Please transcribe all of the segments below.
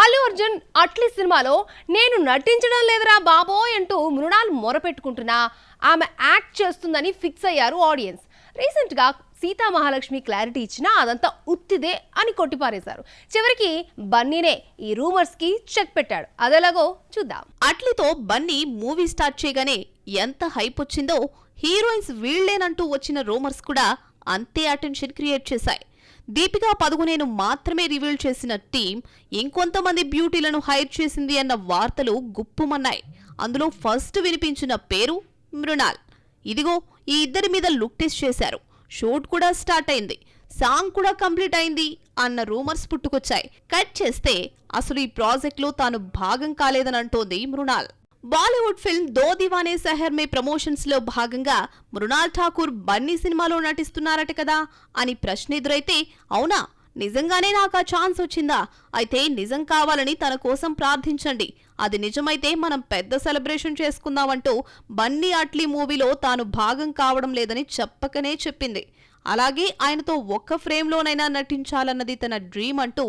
అల్లు అర్జున్ అట్లీ సినిమాలో నేను నటించడం లేదురా బాబోయ్ అంటూ మృణాల్ మొరపెట్టుకుంటున్నా ఆమె యాక్ట్ చేస్తుందని ఫిక్స్ అయ్యారు ఆడియన్స్. రీసెంట్గా సీతా మహాలక్ష్మి క్లారిటీ ఇచ్చినా అదంతా ఉత్తిదే అని కొట్టిపారేశారు. చివరికి బన్నీనే ఈ రూమర్స్ కి చెక్ పెట్టాడు. అదెలాగో చూద్దాం. అట్లీతో బన్నీ మూవీ స్టార్ట్ చేయగానే ఎంత హైప్ వచ్చిందో హీరోయిన్స్ వీళ్లేనంటూ వచ్చిన రూమర్స్ కూడా అంతే అటెన్షన్ క్రియేట్ చేశాయి. దీపికా పదుకొనేను మాత్రమే రివీల్ చేసిన టీం ఇంకొంతమంది బ్యూటీలను హైర్ చేసింది అన్న వార్తలు గుప్పుమన్నాయి. అందులో ఫస్ట్ వినిపించిన పేరు మృణాల్. ఇదిగో ఈ ఇద్దరి మీద లుక్ టెస్ట్ చేశారు. షూట్ కూడా స్టార్ట్ అయింది, సాంగ్ కూడా కంప్లీట్ అయింది అన్న రూమర్స్ పుట్టుకొచ్చాయి. కట్ చేస్తే అసలు ఈ ప్రాజెక్ట్లో తాను భాగం కాలేదని అంటోంది మృణాల్. బాలీవుడ్ ఫిల్మ్ దో దివానే సెహర్ మే ప్రమోషన్స్ లో భాగంగా మృణాల్ ఠాకూర్ బన్నీ సినిమాలో నటిస్తున్నారట కదా అని ప్రశ్న ఎదురైతే, అవునా, నిజంగానే నాకు ఆ ఛాన్స్ వచ్చిందా? అయితే నిజం కావాలని తన కోసం ప్రార్థించండి, అది నిజమైతే మనం పెద్ద సెలబ్రేషన్ చేసుకుందామంటూ బన్నీ అట్లీ మూవీలో తాను భాగం కావడం లేదని చెప్పకనే చెప్పింది. అలాగే ఆయనతో ఒక్క ఫ్రేమ్లోనైనా నటించాలన్నది తన డ్రీమ్ అంటూ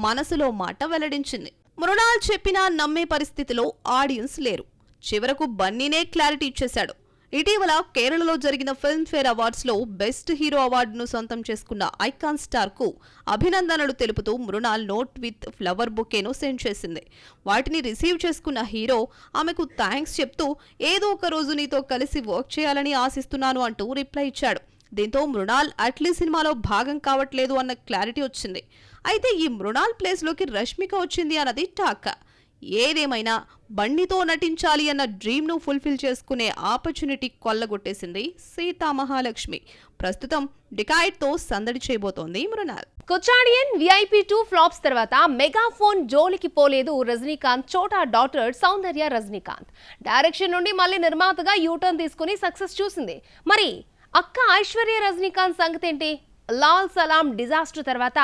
మనసులో మాట వెల్లడించింది. మృణాల్ చెప్పినా నమ్మే పరిస్థితిలో ఆడియన్స్ లేరు. చివరకు బన్నీనే క్లారిటీ ఇచ్చేశాడు. ఇటీవల కేరళలో జరిగిన ఫిల్మ్ఫేర్ అవార్డ్స్ లో బెస్ట్ హీరో అవార్డును సొంతం చేసుకున్న ఐకాన్ స్టార్ కు అభినందనలు తెలుపుతూ మృణాల్ నోట్ విత్ ఫ్లవర్ బొకేను సెండ్ చేసింది. వాటిని రిసీవ్ చేసుకున్న హీరో ఆమెకు థ్యాంక్స్ చెప్తూ ఏదో ఒక రోజు నీతో కలిసి వర్క్ చేయాలని ఆశిస్తున్నాను అంటూ రిప్లై ఇచ్చాడు. దీంతో మృణాల్ అట్లీ సినిమాలో భాగం కావట్లేదు అన్న క్లారిటీ వచ్చింది. అయితే ఈ మృణాల్ ప్లేస్లోకి రష్మిక వచ్చింది అన్నది టాక్. ఏదేమైనా బన్నీతో నటించాలి అన్న డ్రీమ్ను ఫుల్ఫిల్ చేసుకునే ఆపర్చునిటీ కొల్లగొట్టేసింది సీతా మహాలక్ష్మి. ప్రస్తుతం డికాయిడ్తో సందడి చేయబోతోంది మృణాల్. కొచ్చాడియన్ VIP 2 ఫ్లాప్స్ తర్వాత మెగాఫోన్ జోలికి పోలేదు రజనీకాంత్ చోటా డాటర్ సౌందర్య రజనీకాంత్. డైరెక్షన్ నుండి మళ్ళీ నిర్మాతగా యూటర్న్ తీసుకుని సక్సెస్ చూసింది. మరి అక్క ఐశ్వర్య రజనీకాంత్ సంగతేంటి? లాల్ సలాం డిజాస్టర్ తర్వాత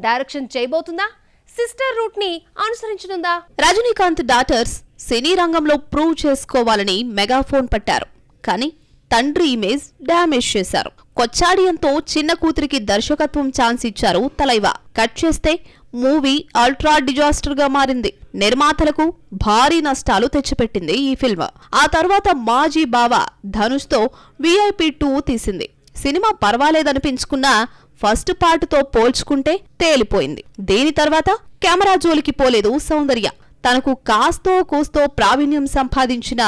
డైరెక్షన్ చేయబోతుందా? సిస్టర్ రూట్ ని అనుసరించనుందా? రజనీకాంత్ డాటర్స్ సినీ రంగంలో ప్రూవ్ చేసుకోవాలని మెగాఫోన్ పట్టారు. కానీ తండ్రి ఇమేజ్ డ్యామేజ్ చేశారు. కొచ్చాడియంతో చిన్న కూతురికి దర్శకత్వం ఛాన్స్ ఇచ్చారు తలైవా. కట్ చేస్తే మూవీ అల్ట్రా డిజాస్టర్ గా మారింది. నిర్మాతలకు భారీ నష్టాలు తెచ్చిపెట్టింది ఈ ఫిల్మ్. ఆ తర్వాత మాజీ బావ ధనుష్ తో VIP 2 తీసింది. సినిమా పర్వాలేదనిపించుకున్నా ఫస్ట్ పార్ట్ తో పోల్చుకుంటే తేలిపోయింది. దీని తర్వాత కెమెరా జోలికి పోలేదు సౌందర్య. తనకు కాస్తో కూస్తో ప్రావీణ్యం సంపాదించిన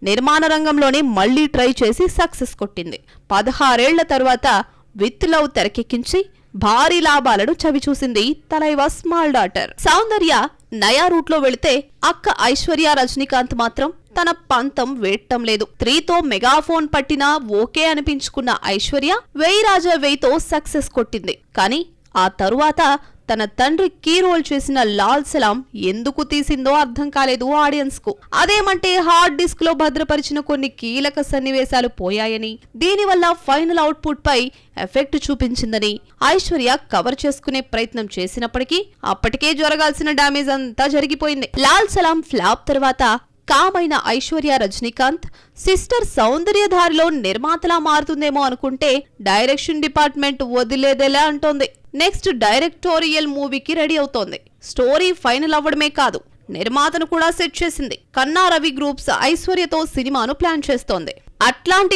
నిర్మాణ రంగంలోనే మళ్లీ ట్రై చేసి సక్సెస్ కొట్టింది. 16 ఏళ్ల తర్వాత విత్ లవ్ తెరకెక్కించి భారీ లాభాలను చవిచూసింది తలైవా స్మాల్ డాటర్. సౌందర్య నయా రూట్ లో వెళితే అక్క ఐశ్వర్య రజనీకాంత్ మాత్రం తన పంతం వేయటం లేదు. 3తో మెగాఫోన్ పట్టినా ఓకే అనిపించుకున్న ఐశ్వర్య 1000 రాజా 1000తో సక్సెస్ కొట్టింది. కానీ ఆ తరువాత తన తండ్రి కీ రోల్ చేసిన లాల్ సలాం ఎందుకు తీసిందో అర్థం కాలేదు ఆడియన్స్ కు. అదేమంటే హార్డ్ డిస్క్ లో భద్రపరిచిన కొన్ని కీలక సన్నివేశాలు పోయాయని, దీనివల్ల ఫైనల్ అవుట్పుట్ పై ఎఫెక్ట్ చూపించిందని ఐశ్వర్య కవర్ చేసుకునే ప్రయత్నం చేసినప్పటికీ అప్పటికే జరగాల్సిన డ్యామేజ్ అంతా జరిగిపోయింది. లాల్ సలాం ఫ్లాప్ తర్వాత కామైన ఐశ్వర్య రజనీకాంత్ సిస్టర్ సౌందర్యధారిలో నిర్మాతలా మారుతుందేమో అనుకుంటే డైరెక్షన్ డిపార్ట్మెంట్ వదిలేదేలా అంటోంది. నెక్స్ట్ డైరెక్టోరియల్ మూవీకి రెడీ అవుతోంది. స్టోరీ ఫైనల్ అవ్వడమే కాదు, నిర్మాతను కూడా సెట్ చేసింది. కన్నా రవి గ్రూప్స్ ఐశ్వర్యతో సినిమాను ప్లాన్ చేస్తోంది.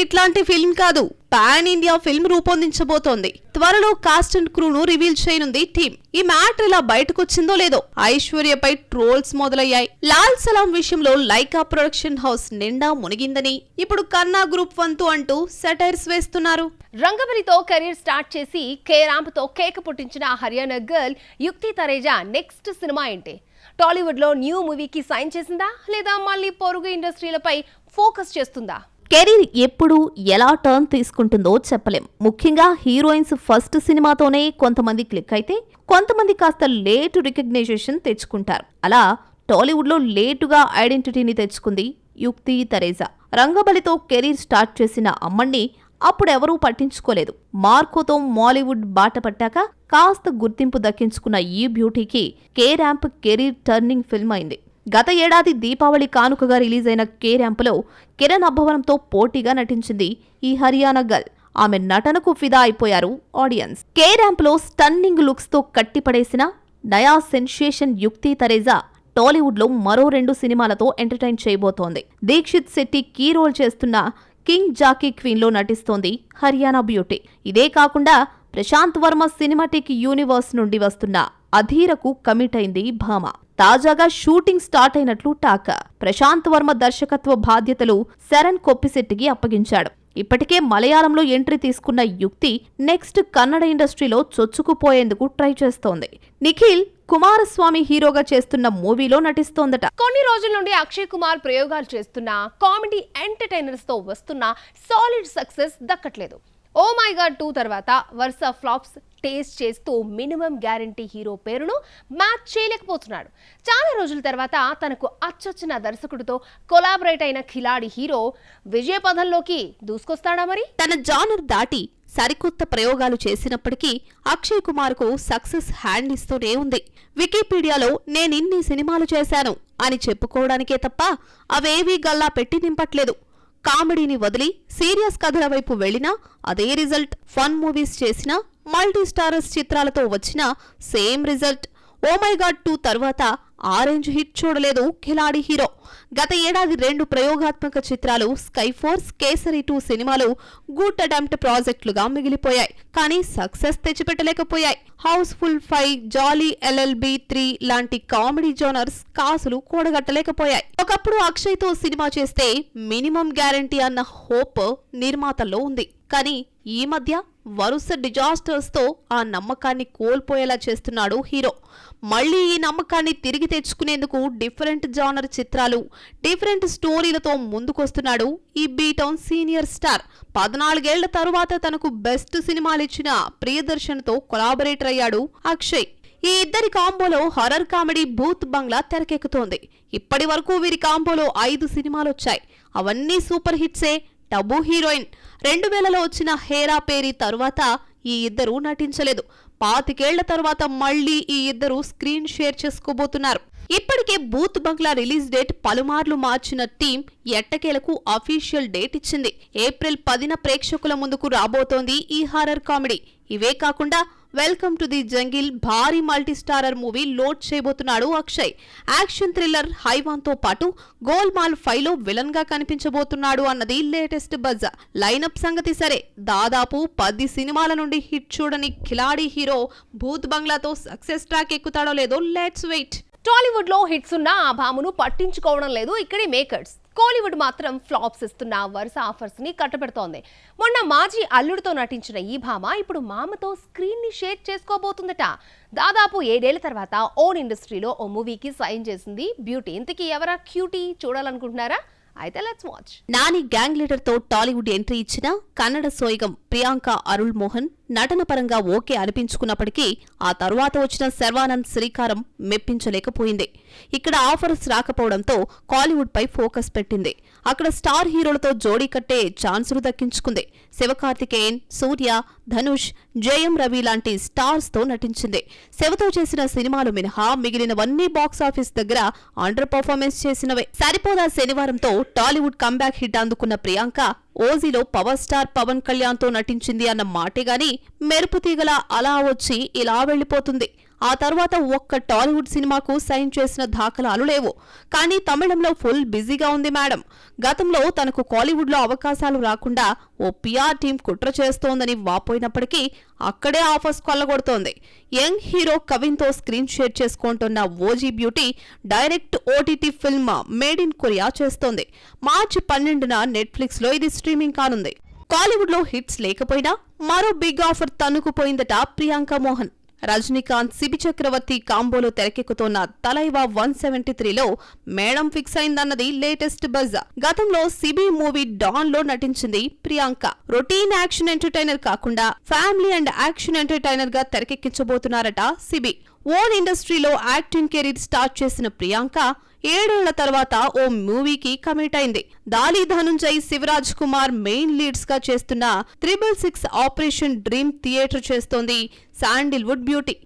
ఇట్లాంటి ఫిల్మ్ కాదు, పాన్ ఇండియా ఫిల్మ్ రూపొందించబోతోంది. త్వరలో కాస్ట్ అండ్ క్రూను రివీల్ చేయనుంది టీం. ఈ మ్యాటర్ ఇలా బయటకొచ్చిందో లేదో ఐశ్వర్యపై ట్రోల్స్ మొదలయ్యాయి. లాల్ సలాం విషయంలో లైకా ప్రొడక్షన్ హౌస్ నిండా మునిగిందని ఇప్పుడు కన్నా గ్రూప్ వంతు అంటూ సెటైర్స్ వేస్తున్నారు. రంగబలితో కెరీర్ స్టార్ట్ చేసి కే ర్యాంప్ తో కేక పుట్టించిన హర్యానా గర్ల్ యుక్తి తరేజా నెక్స్ట్ సినిమా ఏంటి? టాలీవుడ్ లో న్యూ మూవీకి సైన్ చేసిందా, లేదా మళ్ళీ పొరుగు ఇండస్ట్రీలపై ఫోకస్ చేస్తుందా? కెరీర్ ఎప్పుడు ఎలా టర్న్ తీసుకుంటుందో చెప్పలేం. ముఖ్యంగా హీరోయిన్స్ ఫస్ట్ సినిమాతోనే కొంతమంది క్లిక్ అయితే కొంతమంది కాస్త లేటు రికగ్నైజేషన్ తెచ్చుకుంటారు. అలా టాలీవుడ్ లో లేటుగా ఐడెంటిటీని తెచ్చుకుంది యుక్తి తరేజా. రంగబలితో కెరీర్ స్టార్ట్ చేసిన అమ్మణ్ణి అప్పుడెవరూ పట్టించుకోలేదు. మార్కోతో మాలీవుడ్ బాట పట్టాక కాస్త గుర్తింపు దక్కించుకున్న ఈ బ్యూటీకి K ramp career turning film అయింది. గత ఏడాది దీపావళి కానుకగా రిలీజ్ అయిన కే ర్యాంప్లో కిరణ్ అబ్బవరంతో పోటీగా నటించింది ఈ హర్యానా గర్ల్. ఆమె నటనకు ఫిదా అయిపోయారు ఆడియన్స్. కే ర్యాంప్లో స్టన్నింగ్ లుక్స్ తో కట్టిపడేసిన నయా సెన్సేషన్ యుక్తి తరేజా టాలీవుడ్ లో మరో 2 సినిమాలతో ఎంటర్టైన్ చేయబోతోంది. దీక్షిత్ శెట్టి కీ రోల్ చేస్తున్న కింగ్ జాకీ క్వీన్ లో నటిస్తోంది హర్యానా బ్యూటీ. ఇదే కాకుండా ప్రశాంత్ వర్మ సినిమాటిక్ యూనివర్స్ నుండి వస్తున్న అధీరకు కమిట్ అయింది భామ. తాజాగా షూటింగ్ స్టార్ట్ అయినట్లు టాక్. ప్రశాంత్ వర్మ దర్శకత్వ బాధ్యతలు శరణ్ కొప్పిశెట్టికి అప్పగించాడు. ఇప్పటికే మలయాళంలో ఎంట్రీ తీసుకున్న యుక్తి నెక్స్ట్ కన్నడ ఇండస్ట్రీలో చొచ్చుకుపోయేందుకు ట్రై చేస్తోంది. నిఖిల్ కుమారస్వామి హీరోగా చేస్తున్న మూవీలో నటిస్తోందట. కొన్ని రోజుల నుండి అక్షయ్ కుమార్ ప్రయోగాలు చేస్తున్న కామెడీ ఎంటర్టైనర్స్ తో వస్తున్న సాలిడ్ సక్సెస్ దక్కట్లేదు. ఓ మై గాడ్ 2 తర్వాత వరుస ఫ్లాప్స్ టేస్ట్ చేస్తూ మినిమం గ్యారంటీ హీరో పేరును మ్యాచ్ చేయలేకపోతున్నాడు. చాలా రోజుల తర్వాత తనకు అచ్చొచ్చిన దర్శకుడితో కొలాబరేట్ అయిన ఖిలాడి హీరో విజయ పథంలోకి దూసుకొస్తాడా మరి? తన జానర్ దాటి సరికొత్త ప్రయోగాలు చేసినప్పటికీ అక్షయ్ కుమార్ కు సక్సెస్ హ్యాండ్ ఇస్తూనే ఉంది. వికీపీడియాలో నేనిన్ని సినిమాలు చేశాను అని చెప్పుకోవడానికే తప్ప అవేవీ గల్లా పెట్టి నింపట్లేదు. కామెడీని వదిలి సీరియస్ కథల వైపు వెళ్లినా అదే రిజల్ట్. ఫన్ మూవీస్ చేసినా మల్టీ స్టారర్స్ చిత్రాలతో వచ్చిన same result. Oh my God 2 తర్వాత ఆరెంజ్ హిట్ చూడలేదు ఖిలాడి హీరో. గత ఏడాది 2 ప్రయోగాత్మక చిత్రాలు స్కై ఫోర్స్, కేసరి 2 సినిమాలు గుడ్ అటెంప్ట్ ప్రాజెక్టులుగా మిగిలిపోయాయి. కానీ సక్సెస్ తెచ్చిపెట్టలేకపోయాయి. హౌస్ఫుల్ 5, జాలీ LLB 3 లాంటి కామెడీ జోనర్స్ కాసులు కూడగట్టలేకపోయాయి. ఒకప్పుడు అక్షయ్ తో సినిమా చేస్తే మినిమం గ్యారంటీ అన్న హోప్ నిర్మాతల్లో ఉంది. కానీ ఈ మధ్య వరుస డిజాస్టర్స్ తో ఆ నమ్మకాన్ని కోల్పోయేలా చేస్తున్నాడు హీరో. మళ్లీ ఈ నమ్మకాన్ని తిరిగి తెచ్చుకునేందుకు డిఫరెంట్ జానర్ చిత్రాలు, డిఫరెంట్ స్టోరీలతో ముందుకొస్తున్నాడు ఈ బీటౌన్ సీనియర్ స్టార్. 14 ఏళ్ల తరువాత తనకు బెస్ట్ సినిమాలిచ్చిన ప్రియదర్శన్ తో కొలాబరేటర్ అయ్యాడు అక్షయ్. ఈ ఇద్దరి కాంబోలో హారర్ కామెడీ భూత్ బంగ్లా తెరకెక్కుతోంది. ఇప్పటి వరకు వీరి కాంబోలో 5 సినిమాలొచ్చాయి. అవన్నీ సూపర్ హిట్సే. టబు హీరోయిన్ 2000లో వచ్చిన హేరా పేరి తరువాత ఈ ఇద్దరు నటించలేదు. 25 ఏళ్ల తర్వాత మళ్లీ ఈ ఇద్దరు స్క్రీన్ షేర్ చేసుకోబోతున్నారు. ఇప్పటికే బూత్ బంగ్లా రిలీజ్ డేట్ పలుమార్లు మార్చిన టీం ఎట్టకేలకు అఫీషియల్ డేట్ ఇచ్చింది. ఏప్రిల్ 10న ప్రేక్షకుల ముందుకు రాబోతోంది ఈ హారర్ కామెడీ. ఇవే కాకుండా వెల్కమ్ టు ది జంగిల్ భారీ మల్టీ స్టారర్ మూవీ లోడ్ చేయబోతున్నాడు అక్షయ్. యాక్షన్ థ్రిల్లర్ హైవాన్ తో పాటు గోల్మాల్ 5లో విలన్ గా కనిపించబోతున్నాడు అన్నది లేటెస్ట్ బజ్. లైనప్ సంగతి సరే, దాదాపు 10 సినిమాల నుండి హిట్ చూడని ఖిలాడి హీరో భూత్ బంగ్లాతో సక్సెస్ ట్రాక్ ఎక్కుతాడో లేదో లెట్స్ వెయిట్. టాలీవుడ్ లో హిట్స్ ఉన్న ఆ భామను పట్టించుకోవడం లేదు ఇక్కడి మేకర్స్. కోలీవుడ్ మాత్రం ఫ్లాప్స్ ఇస్తున్న వరుస ఆఫర్స్ ని కట్టబెడుతోంది. మొన్న మాజీ అల్లుడితో నటించిన ఈ భామ ఇప్పుడు మామతో స్క్రీన్ ని షేర్ చేసుకోబోతుందట. దాదాపు 7 ఏళ్ల తర్వాత ఓన్ ఇండస్ట్రీలో ఓ మూవీకి సైన్ చేసింది బ్యూటీ. ఇంతకీ ఎవరా క్యూటీ? చూడాలనుకుంటున్నారా? అయితే let's watch. Nani gang leader తో టాలీవుడ్ ఎంట్రీ ఇచ్చిన కన్నడ సోయిగం ప్రియాంక అరుళ్ మోహన్ నటన పరంగా ఓకే అనిపించుకున్నప్పటికీ ఆ తరువాత వచ్చిన శర్వానంద్ శ్రీకారం మెప్పించలేకపోయింది. ఇక్కడ ఆఫర్స్ రాకపోవడంతో కాలీవుడ్ పై ఫోకస్ పెట్టింది. అక్కడ స్టార్ హీరోలతో జోడీ కట్టే ఛాన్సులు దక్కించుకుంది. శివకార్తికేయన్, సూర్య, ధనుష్, జయం రవి లాంటి స్టార్స్ తో నటించింది. శివతో చేసిన సినిమాలు మినహా మిగిలినవన్నీ బాక్సాఫీస్ దగ్గర అండర్ పర్ఫార్మెన్స్ చేసినవే. సరిపోదా శనివారంతో టాలీవుడ్ కంబ్యాక్ హిట్ అందుకున్న ప్రియాంక ఓజీలో పవర్ స్టార్ పవన్ కళ్యాణ్ తో నటించింది అన్న మాటే గాని మెరుపు తీగల అలా వచ్చి ఇలా వెళ్లిపోతుంది. ఆ తర్వాత ఒక్క టాలీవుడ్ సినిమాకు సైన్ చేసిన దాఖలాలు లేవు. కానీ తమిళంలో ఫుల్ బిజీగా ఉంది మేడం. గతంలో తనకు కాలీవుడ్లో అవకాశాలు రాకుండా ఓ పిఆర్ టీం కుట్ర చేస్తోందని వాపోయినప్పటికీ అక్కడే ఆఫర్స్ కొల్లగొడుతోంది. యంగ్ హీరో కవిన్తో స్క్రీన్ షేర్ చేసుకుంటున్న OG beauty direct OTT film made in Korea చేస్తోంది. మార్చి 12న నెట్ఫ్లిక్స్ లో ఇది స్ట్రీమింగ్ కానుంది. కాలీవుడ్ లో హిట్స్ లేకపోయినా మరో బిగ్ ఆఫర్ తన్నుకుపోయిందట ప్రియాంక మోహన్. రజనీకాంత్, సిబి చక్రవర్తి కాంబోలో తెరకెక్కుతోన్న తలైవా 173లో మేడం ఫిక్స్ అయిందన్నది లేటెస్ట్ బజ్. గతంలో సిబి మూవీ డాన్ లో నటించింది ప్రియాంక. రొటీన్ యాక్షన్ ఎంటర్టైనర్ కాకుండా ఫ్యామిలీ అండ్ యాక్షన్ ఎంటర్టైనర్ గా తెరకెక్కించబోతున్నారట సిబి. ఓన్ ఇండస్ట్రీలో యాక్టింగ్ కెరీర్ స్టార్ట్ చేసిన ప్రియాంక 7 ఏళ్ల తర్వాత ఓ మూవీకి కమిట్ అయింది. దాలి ధనుంజయ్, శివరాజ్ కుమార్ మెయిన్ లీడ్స్ గా చేస్తున్న 666 ఆపరేషన్ డ్రీమ్ థియేటర్ చేస్తోంది శాండిల్వుడ్ బ్యూటీ.